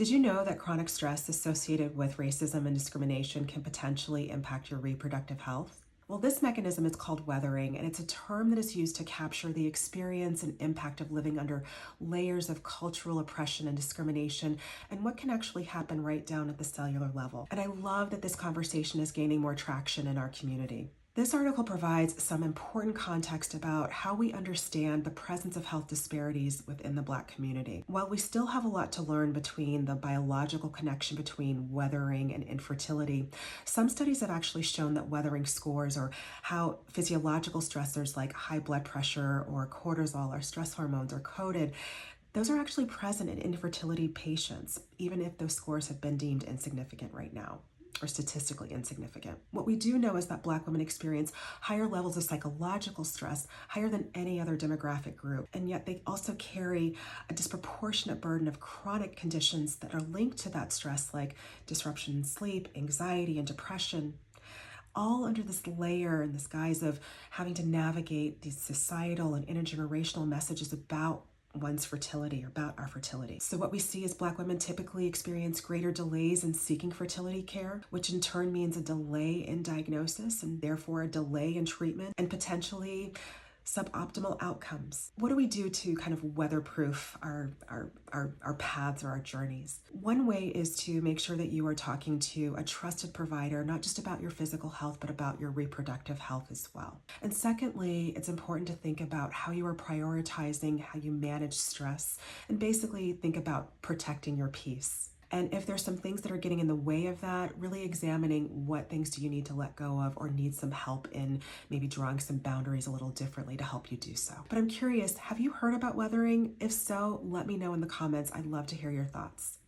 Did you know that chronic stress associated with racism and discrimination can potentially impact your reproductive health? Well, this mechanism is called weathering, and it's a term that is used to capture the experience and impact of living under layers of cultural oppression and discrimination, and what can actually happen right down at the cellular level. And I love that this conversation is gaining more traction in our community. This article provides some important context about how we understand the presence of health disparities within the Black community. While we still have a lot to learn between the biological connection between weathering and infertility, some studies have actually shown that weathering scores, or how physiological stressors like high blood pressure or cortisol or stress hormones are coded, those are actually present in infertility patients, even if those scores have been deemed insignificant right now, or statistically insignificant. What we do know is that Black women experience higher levels of psychological stress, higher than any other demographic group, and yet they also carry a disproportionate burden of chronic conditions that are linked to that stress, like disruption in sleep, anxiety, and depression, all under this layer and this guise of having to navigate these societal and intergenerational messages about one's fertility, or about our fertility. So what we see is Black women typically experience greater delays in seeking fertility care, which in turn means a delay in diagnosis and therefore a delay in treatment and potentially suboptimal outcomes. What do we do to kind of weatherproof our paths or our journeys? One way is to make sure that you are talking to a trusted provider, not just about your physical health, but about your reproductive health as well. And secondly, it's important to think about how you are prioritizing, how you manage stress, and basically think about protecting your peace. And if there's some things that are getting in the way of that, really examining what things do you need to let go of or need some help in maybe drawing some boundaries a little differently to help you do so. But I'm curious, have you heard about weathering? If so, let me know in the comments. I'd love to hear your thoughts.